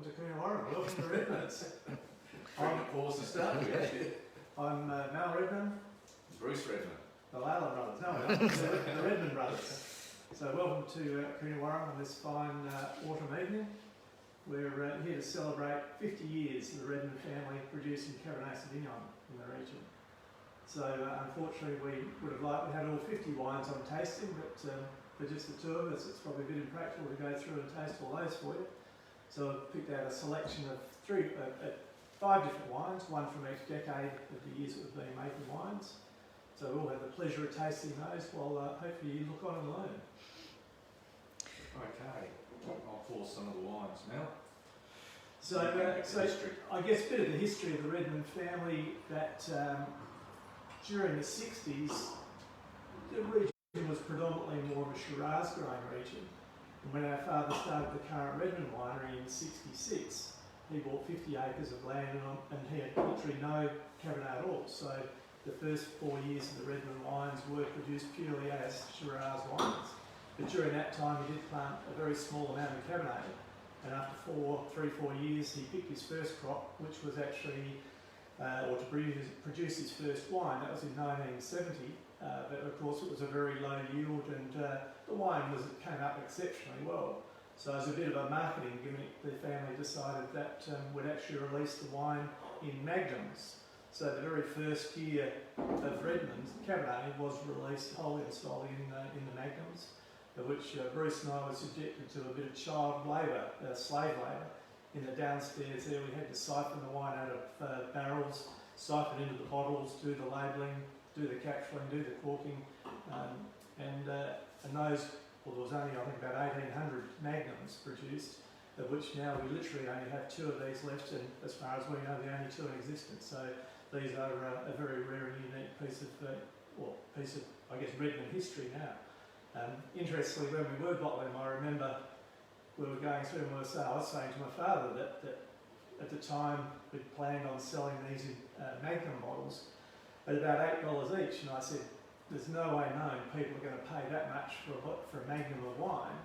to Coonawarra. Welcome to Redman's. Bring the pause to start with. I'm Mal Redman, Bruce Redman. the Layla brothers. No, the Redman brothers. So welcome to Coonawarra on this fine autumn evening. We're here to celebrate 50 years of the Redman family producing Cabernet Sauvignon in the region. So unfortunately we would have liked to have all 50 wines on tasting, but for just the two of us it's probably a bit impractical to go through and taste all those for you. So I've picked out a selection of five different wines, one from each decade of the years that we've been making wines. So we'll have the pleasure of tasting those while hopefully you look on and learn. Okay, I'll pour some of the wines now. So I guess a bit of the history of the Redman family, that during the 60s, the region was predominantly more of a Shiraz growing region. And when our father started the current Redman winery in '66, he bought 50 acres of land and he had literally no Cabernet at all. So the first 4 years of the Redman wines were produced purely as Shiraz wines. But during that time he did plant a very small amount of Cabernet, and after 4 years he picked his first crop, which was actually, or to produce his first wine. That was in 1970, but of course it was a very low yield, and the wine came up exceptionally well. So as a bit of a marketing gimmick, the family decided that would actually release the wine in magnums. So the very first year of Redman's Cabernet was released wholly and solely in the magnums, of which Bruce and I were subjected to a bit of child labour, slave labour. In the downstairs there we had to siphon the wine out of barrels, siphon into the bottles, do the labelling, do the capsuling, do the corking, and those, well, there was only I think about 1,800 magnums produced, of which now we literally only have 2 of these left, and as far as we know the only 2 in existence. So these are a very rare and unique piece of I guess Redman history now. Interestingly, when we were bottling them, I remember we were going through and I was saying to my father that at the time we'd planned on selling these in magnum bottles at about $8 each, and I said, there's no way known people are going to pay that much for a magnum of wine.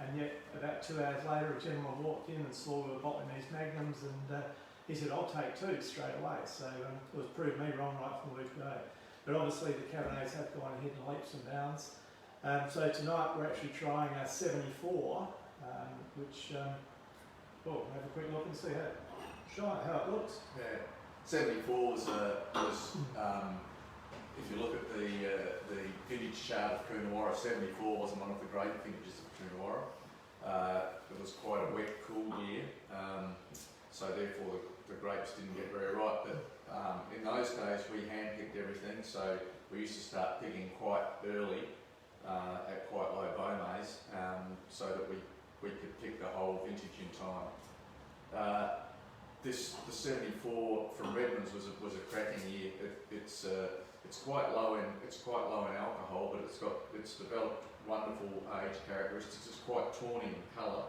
And yet about 2 hours later a gentleman walked in and saw we were bottling these magnums, and he said, I'll take 2 straight away. So it was proved me wrong right from the word go. But obviously the Cabernets have gone ahead in leaps and bounds. So tonight we're actually trying a 74, which, we'll have a quick look and see how it looks. Yeah, 74 was if you look at the vintage chart of Coonawarra, 74 wasn't one of the great vintages of Coonawarra. It was quite a wet, cool year, so therefore the grapes didn't get very ripe. But in those days we hand-picked everything, so we used to start picking quite early at quite low bomes, so that we could pick the whole vintage in time. The 74 from Redman's was a cracking year. It's quite low in alcohol, but it's developed wonderful age characteristics. It's quite tawny in colour,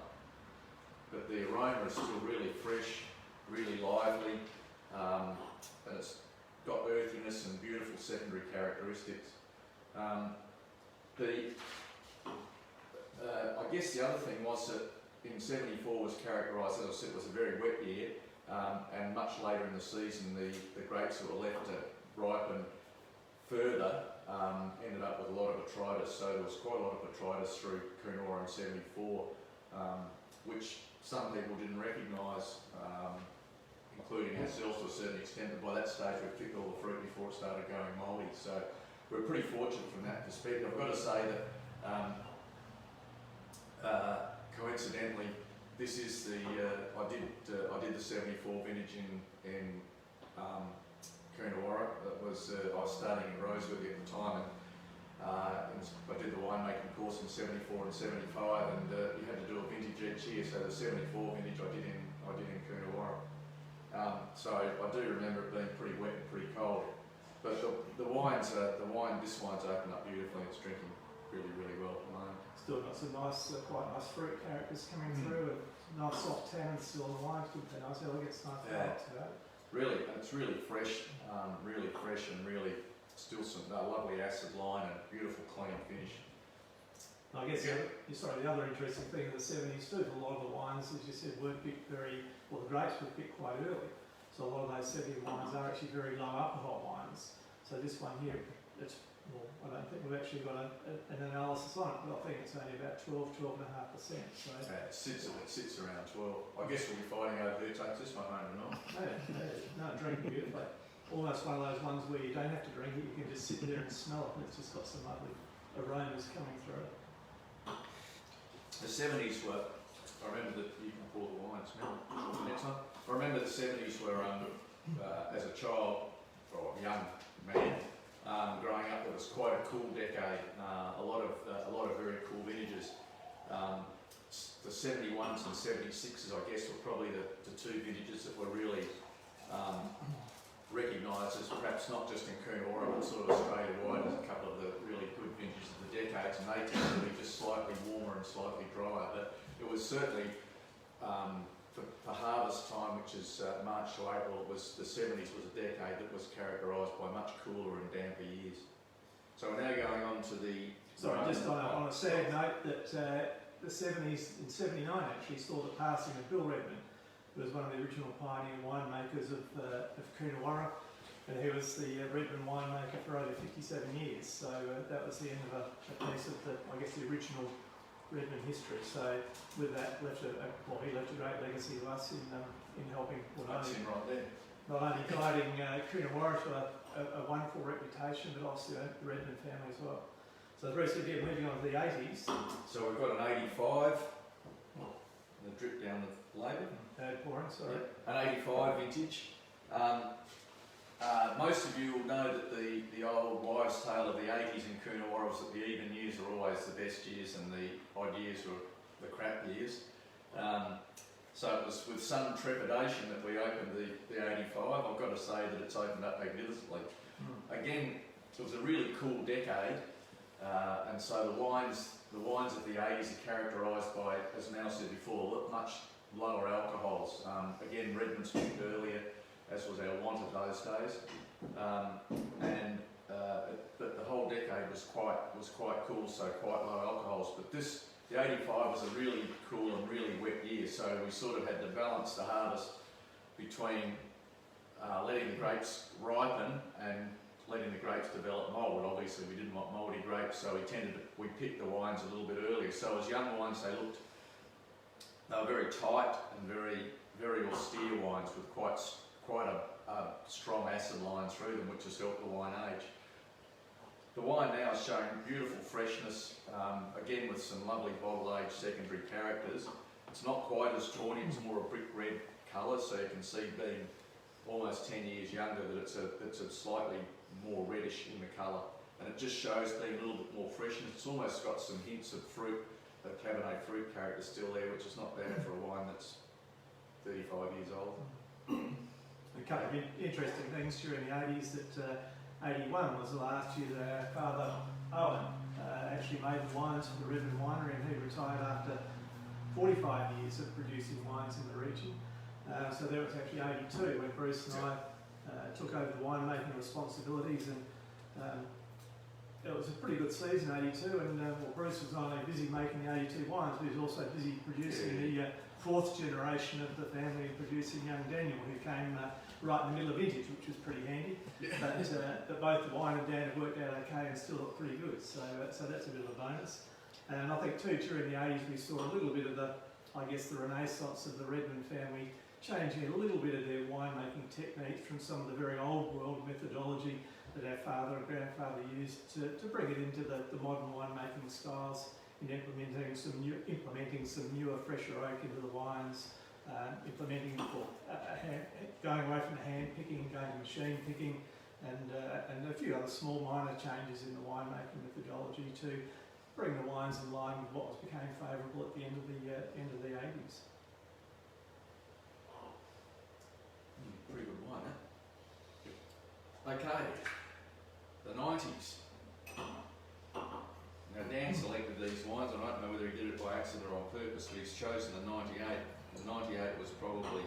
but the aroma is still really fresh, really lively, and it's got earthiness and beautiful secondary characteristics. I guess the other thing was that in 74 was characterised, as I said, it was a very wet year, and much later in the season the grapes that were left to ripen further ended up with a lot of botrytis. So there was quite a lot of botrytis through Coonawarra in 74, which some people didn't recognise, including ourselves to a certain extent, but by that stage we picked all the fruit before it started going mouldy. So we're pretty fortunate from that perspective. I've got to say that coincidentally, this is the I did the 74 vintage in Coonawarra. That was I was studying in Rosewood at the time, and I did the winemaking course in 74 and 75, and you had to do a vintage each year. So the 74 vintage I did in Coonawarra. So I do remember it being pretty wet and pretty cold. But this wine's opened up beautifully. It's drinking really, really well at the moment. Still got some nice, quite nice fruit characters coming through, and nice soft tannins still on the wine. Nice elegance, nice flavour to that. Really, and it's really fresh, and really still some lovely acid line and beautiful clean finish. I guess the other interesting thing of the 70s too, a lot of the wines, as you said, weren't picked the grapes were picked quite early. So a lot of those 70 wines are actually very low alcohol wines. So this one here, I don't think we've actually got an analysis on it, but I think it's only about 12.5%. So it sits around 12. I guess we'll be fighting over who takes this one home or not. No, drinking beautifully. Almost one of those ones where you don't have to drink it, you can just sit there and smell it, and it's just got some lovely aromas coming through it. The 70s were, I remember that you can pour the wine, smell it. Next one. I remember the 70s were, as a child, or young man, growing up, it was quite a cool decade. A lot of very cool vintages. The 71s and 76s, I guess, were probably the two vintages that were really recognised as perhaps not just in Coonawarra but sort of Australia-wide as a couple of the really good vintages of the decades, and they tend to be just slightly warmer and slightly drier. But it was certainly for harvest time, which is March to April, the 70s was a decade that was characterised by much cooler and damper years. So we're now going on to the... Sorry, just on a sad note, that the 70s, in 79 actually, saw the passing of Bill Redman, who was one of the original pioneer winemakers of Coonawarra, and he was the Redman winemaker for over 57 years. So that was the end of a piece of the original Redman history. So with that, he left a great legacy to us in helping not only guiding Coonawarra to a wonderful reputation, but also the Redman family as well. So Bruce, moving on to the 80s. So we've got an 85, the drip down the label. Pouring, sorry. An 85 vintage. Most of you will know that the old wives' tale of the 80s in Coonawarra was that the even years are always the best years and the odd years are the crap years. So it was with some trepidation that we opened the 85. I've got to say that it's opened up magnificently. Again, it was a really cool decade, and so the wines of the 80s are characterised by, as Mel said before, much lower alcohols. Again, Redman's picked earlier, as was our want of those days, but the whole decade was quite cool, so quite low alcohols. But the 85 was a really cool and really wet year, so we sort of had to balance the harvest between letting the grapes ripen and letting the grapes develop mould. Obviously, we didn't want mouldy grapes, so we picked the wines a little bit earlier. So as young wines, they were very tight and very, very austere wines with quite a strong acid line through them, which has helped the wine age. The wine now is showing beautiful freshness, again with some lovely bottle-aged secondary characters. It's not quite as tawny, it's more a brick red colour, so you can see being almost 10 years younger that it's a slightly more reddish in the colour. And it just shows being a little bit more freshness. It's almost got some hints of fruit, of Cabernet fruit character still there, which is not bad for a wine that's 35 years old. A couple of interesting things during the 80s, that 81 was the last year that our father Owen actually made the wines for the Redman Winery, and he retired after 45 years of producing wines in the region. So that was actually 82 when Bruce and I took over the winemaking responsibilities, and it was a pretty good season, 82, and Bruce was not only busy making the 82 wines, but he was also busy producing the fourth generation of the family, producing young Daniel, who came right in the middle of vintage, which was pretty handy. But both the wine and Dan have worked out okay and still look pretty good, so that's a bit of a bonus. And I think too, during the 80s we saw a little bit of the renaissance of the Redman family, changing a little bit of their winemaking techniques from some of the very old world methodology that our father and grandfather used to bring it into the modern winemaking styles, in implementing some newer, fresher oak into the wines, going away from the hand picking, going to machine picking, and a few other small minor changes in the winemaking methodology to bring the wines in line with what became favourable at the end of the 80s. Pretty good wine, eh? Okay, the 90s. Now Dan selected these wines. I don't know whether he did it by accident or on purpose, but he's chosen the 98. The 98 was probably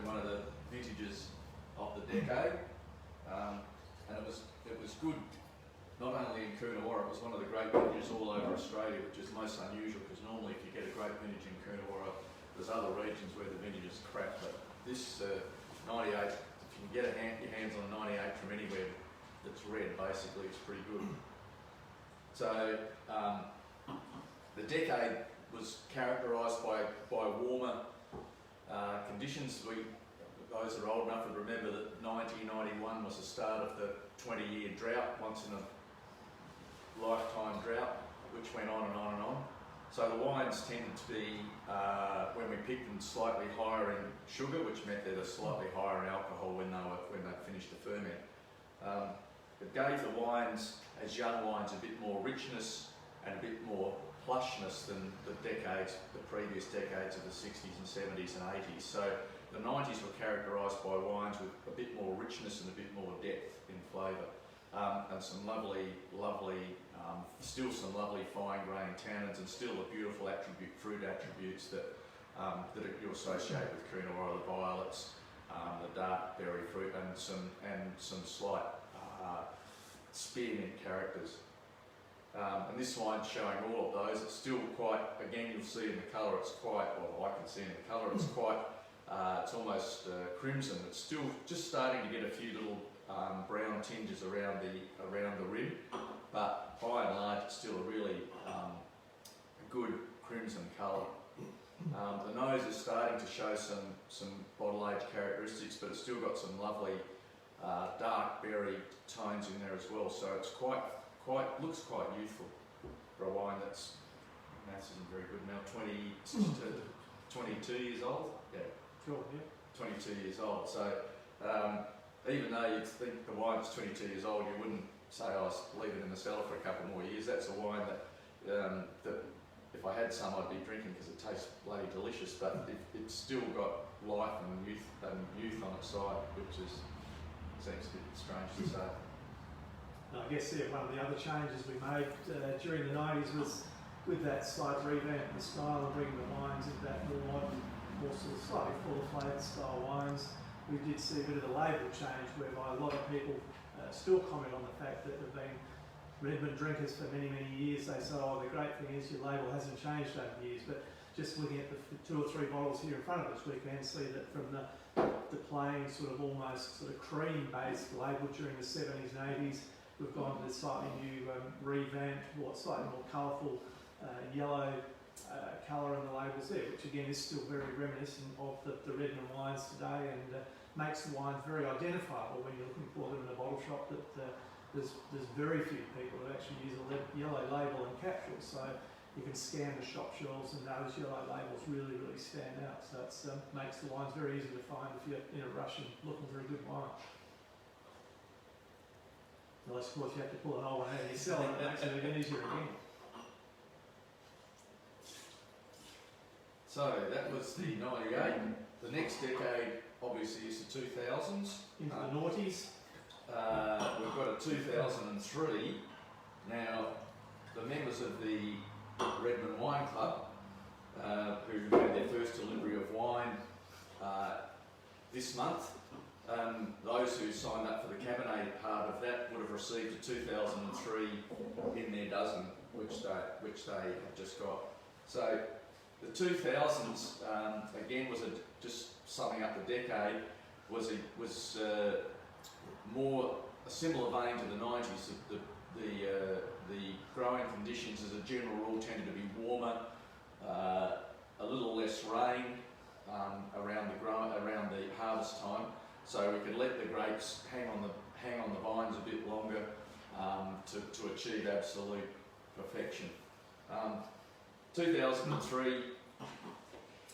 one of the vintages of the decade, and it was good not only in Coonawarra, it was one of the great vintages all over Australia, which is most unusual because normally if you get a great vintage in Coonawarra, there's other regions where the vintage is crap, but this 98, if you can get your hands on a 98 from anywhere that's red, basically, it's pretty good. So the decade was characterised by warmer conditions. Those that are old enough would remember that 1991 was the start of the 20-year drought, once in a lifetime drought, which went on and on and on. So the wines tended to be, when we picked them, slightly higher in sugar, which meant they were slightly higher in alcohol when they finished the ferment. It gave the wines, as young wines, a bit more richness and a bit more plushness than the previous decades of the 60s and 70s and 80s. So the 90s were characterised by wines with a bit more richness and a bit more depth in flavour, and some lovely, still some lovely fine grain tannins, and still the beautiful fruit attributes that you associate with Coonawarra, the violets, the dark berry fruit, and some slight spearmint characters. And this wine's showing all of those. It's still quite, again, you'll see in the colour, it's quite, well, I can see in the colour, it's quite, it's almost crimson. It's still just starting to get a few little brown tinges around the rim, but by and large, it's still a really good crimson colour. The nose is starting to show some bottle age characteristics, but it's still got some lovely dark berry tones in there as well. So it's looks quite youthful for a wine that's, maths isn't very good now, 22 years old. Yeah. Cool, yeah. 22 years old. So even though you'd think the wine's 22 years old, you wouldn't say, oh, I'll leave it in the cellar for a couple more years. That's a wine that if I had some, I'd be drinking because it tastes bloody delicious. But it's still got life and youth on its side, which seems a bit strange to say. I guess one of the other changes we made during the 90s was with that slight revamp in the style and bringing the wines into that more modern, more sort of slightly fuller flavoured style wines. We did see a bit of the label change whereby a lot of people still comment on the fact that they've been Redman drinkers for many, many years. They say, oh, the great thing is your label hasn't changed over the years, but just looking at the 2 or 3 bottles here in front of us, we can see that from the plain sort of almost sort of cream-based label during the 70s and 80s, we've gone to this slightly new revamped, slightly more colourful yellow colour in the labels there, which again is still very reminiscent of the Redman wines today, and makes the wines very identifiable when you're looking for them in a bottle shop. That there's very few people that actually use a yellow label and capsules, so you can scan the shop shelves and those yellow labels really, really stand out. So it makes the wines very easy to find if you're in a rush and looking for a good wine. Unless, of course, you have to pull an old one out and you sell it, it makes it even easier again. So that was the 98. The next decade, obviously, is the 2000s. Into the noughties. We've got a 2003. Now, the members of the Redman Wine Club, who had their first delivery of wine this month, those who signed up for the Cabernet part of that would have received a 2003 in their dozen, which they have just got. So the 2000s, again, was just summing up the decade, was more a similar vein to the 90s. The growing conditions, as a general rule, tended to be warmer, a little less rain around the harvest time. So we could let the grapes hang on the vines a bit longer to achieve absolute perfection. 2003,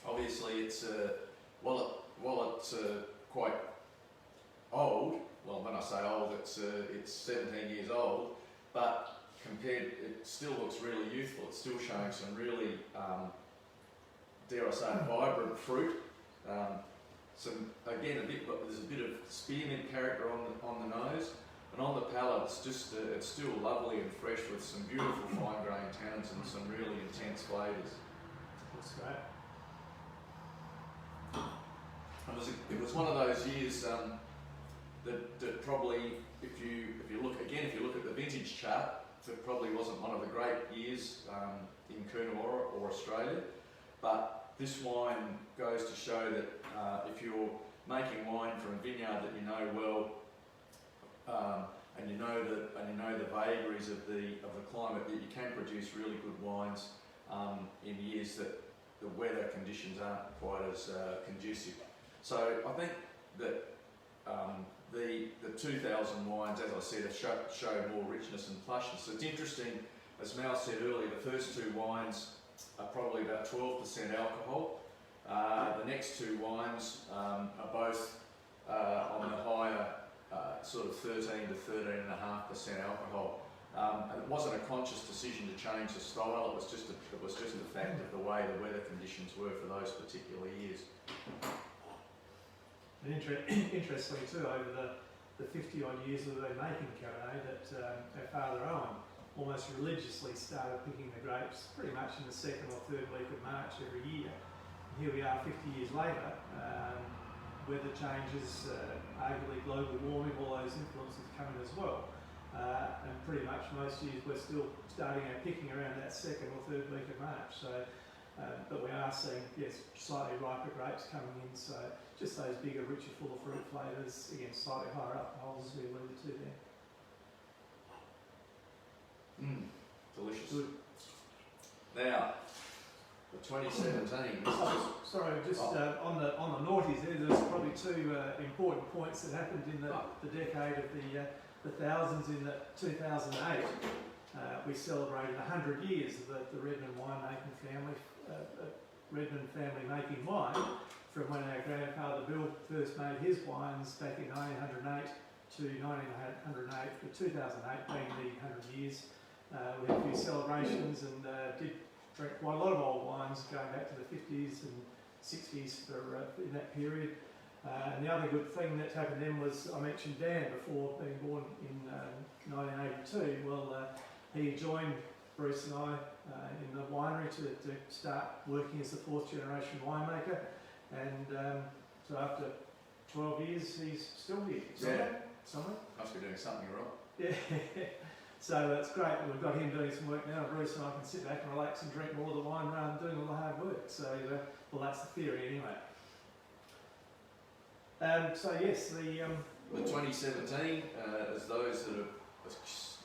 obviously, it's while it's quite old. Well, when I say old, it's 17 years old, but compared, it still looks really youthful. It's still showing some really, dare I say, vibrant fruit. There's a bit of spearmint character on the nose, and on the palate, it's still lovely and fresh with some beautiful fine grain tannins and some really intense flavours. That's great. It was one of those years. that probably, if you look at the vintage chart, it probably wasn't one of the great years in Coonawarra or Australia. But this wine goes to show that if you're making wine from a vineyard that you know well, and you know the vagaries of the climate, that you can produce really good wines in years that the weather conditions aren't quite as conducive. So I think that the 2000 wines, as I said, show more richness and plushness. So it's interesting, as Mal said earlier, the first two wines are probably about 12% alcohol. The next two wines are both on the higher sort of 13 to 13.5% alcohol. And it wasn't a conscious decision to change the style. It was just a fact of the way the weather conditions were for those particular years. And interestingly too, over the 50 odd years that they've been making Cabernet, that our father Owen almost religiously started picking the grapes pretty much in the second or third week of March every year. And here we are 50 years later, weather changes, arguably global warming, all those influences come in as well. And pretty much most years we're still starting our picking around that second or third week of March. So, but we are seeing, yes, slightly riper grapes coming in. So just those bigger, richer, fuller fruit flavours, again, slightly higher alcohols, as we alluded to there. Delicious. Good. Now, the 2017. Sorry, just on the noughties there's probably two important points that happened in the decade of the thousands. In 2008, we celebrated 100 years of the Redman winemaking family, Redman family making wine, from when our grandfather Bill first made his wines back in 1908 to 1908, with 2008 being the 100 years. We had a few celebrations and did drink quite a lot of old wines going back to the 50s and 60s in that period. And the other good thing that happened then was, I mentioned Dan before being born in 1982. Well, he joined Bruce and I in the winery to start working as the fourth generation winemaker. And so after 12 years, he's still here. Somewhere? Must be doing something wrong. Yeah. So it's great that we've got him doing some work now. Bruce and I can sit back and relax and drink more of the wine rather than doing all the hard work. So, well, that's the theory anyway. So yes, the 2017, as those that are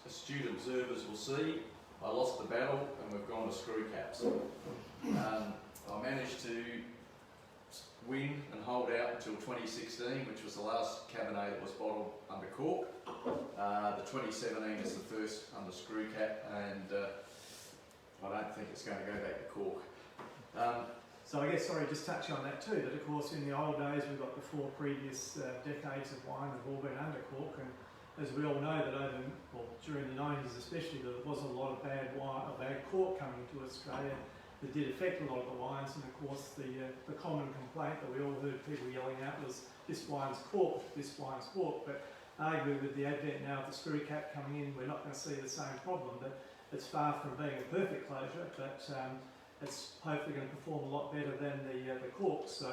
astute observers will see, I lost the battle and we've gone to screw caps. I managed to win and hold out until 2016, which was the last Cabernet that was bottled under cork. The 2017 is the first under screw cap, and I don't think it's going to go back to cork. So I guess, sorry, just touching on that too, that of course in the old days we've got the four previous decades of wine have all been under cork, and as we all know that during the 90s especially, there was a lot of bad wine, bad cork coming into Australia that did affect a lot of the wines, and of course the common complaint that we all heard people yelling out was, this wine's corked, this wine's corked. But arguably with the advent now of the screw cap coming in, we're not going to see the same problem. But it's far from being a perfect closure, but it's hopefully going to perform a lot better than the corks. So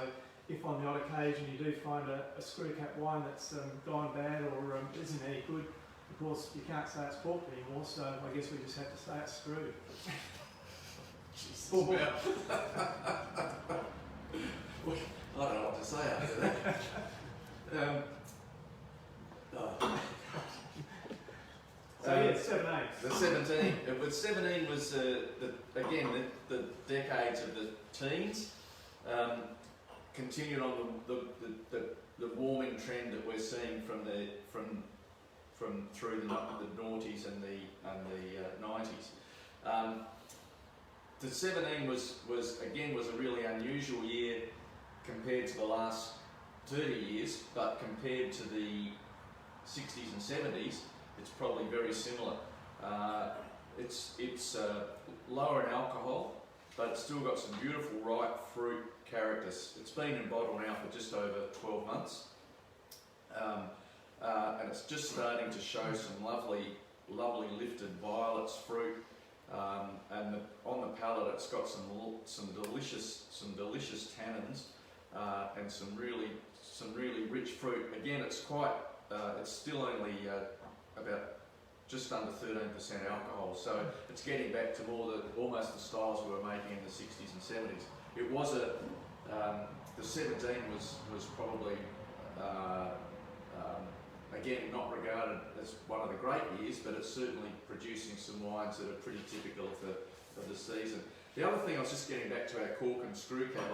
if on the odd occasion you do find a screw cap wine that's gone bad or isn't any good, of course you can't say it's corked anymore, so I guess we just have to say it's screwed. I don't know what to say after that. So yeah, 17. The 17 was the decades of the teens. Continued on the warming trend that we're seeing from through the noughties and the 90s. The 17 was a really unusual year compared to the last 30 years, but compared to the 60s and 70s, it's probably very similar. It's lower in alcohol, but it's still got some beautiful ripe fruit characters. It's been in bottle now for just over 12 months, and it's just starting to show some lovely lifted violets fruit. And on the palate, it's got some delicious tannins and some really rich fruit. Again, it's quite it's still only about just under 13% alcohol, so it's getting back to almost the styles we were making in the 60s and 70s. It was the 17 was probably again not regarded as one of the great years, but it's certainly producing some wines that are pretty typical of the season. The other thing, I was just getting back to our cork and screw cap.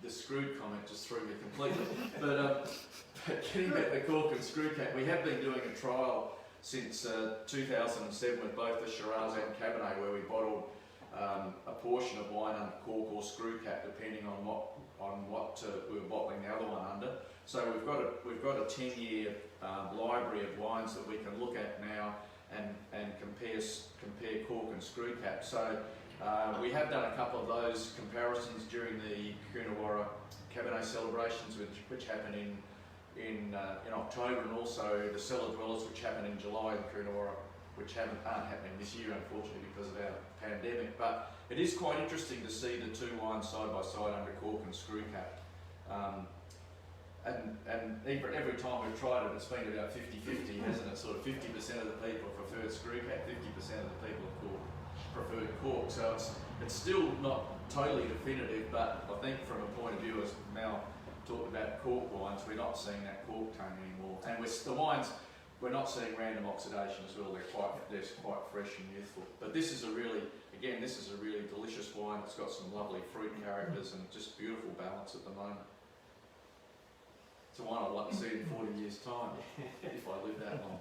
The screwed comment just threw me completely. But getting back to the cork and screw cap, we have been doing a trial since 2007 with both the Shiraz and Cabernet, where we bottled a portion of wine under cork or screw cap, depending on what we were bottling the other one under. So we've got a 10-year library of wines that we can look at now and compare cork and screw cap. So we have done a couple of those comparisons during the Coonawarra Cabernet celebrations, which happen in October, and also the cellar dwellers, which happen in July in Coonawarra, which aren't happening this year, unfortunately, because of our pandemic. But it is quite interesting to see the two wines side by side under cork and screw cap. And every time we've tried it, it's been about 50-50, hasn't it? Sort of 50% of the people preferred screw cap, 50% of the people preferred cork. So it's still not totally definitive, but I think from a point of view, as Mal talked about cork wines, we're not seeing that cork tone anymore. And the wines, we're not seeing random oxidation as well. They're quite fresh and youthful. But this is a really delicious wine. It's got some lovely fruit characters and just beautiful balance at the moment. It's a wine I'd like to see in 40 years' time, if I live that long.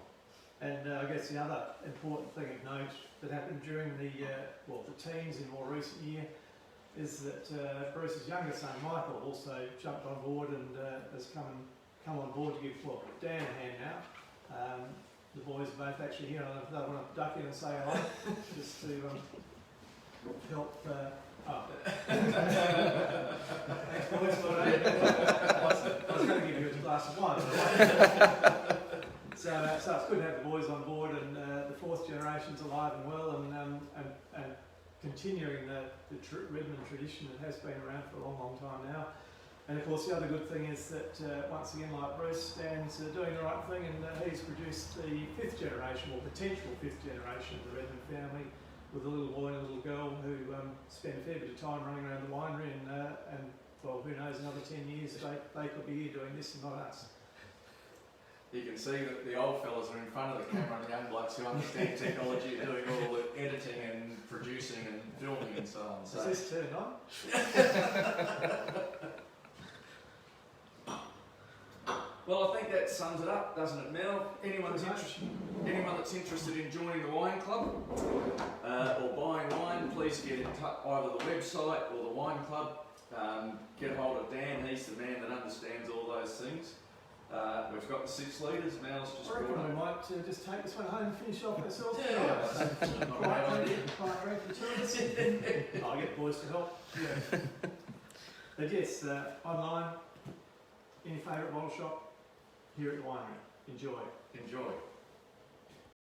And I guess the other important thing of note that happened during the teens in more recent year is that Bruce's younger son Michael also jumped on board and has come on board to give Dan a hand now. The boys are both actually here. I don't know if they want to duck in and say hello, just to help. Thanks, boys. I was going to give you a glass of wine. So it's good to have the boys on board, and the fourth generation's alive and well, and continuing the Redman tradition that has been around for a long, long time now. And of course, the other good thing is that once again, like Bruce, Dan's doing the right thing, and he's produced the fifth generation, or potential fifth generation of the Redman family, with a little boy and a little girl who spend a fair bit of time running around the winery, and well, who knows, another 10 years they could be here doing this and not us. You can see that the old fellas are in front of the camera and the young blokes who understand technology are doing all the editing and producing and filming and so on. So. Is this turned on? Well, I think that sums it up, doesn't it, Mel? Anyone that's interested in joining the wine club or buying wine, please get in touch, either the website or the wine club. Get hold of Dan, he's the man that understands all those things. We've got the 6 litres, Mal's just I reckon brought we up. might just take this one home and finish off ourselves. Yeah, not a bad idea. I'll get the boys to help. Yeah. But yes, online, any favourite bottle shop, here at the winery. Enjoy. Enjoy.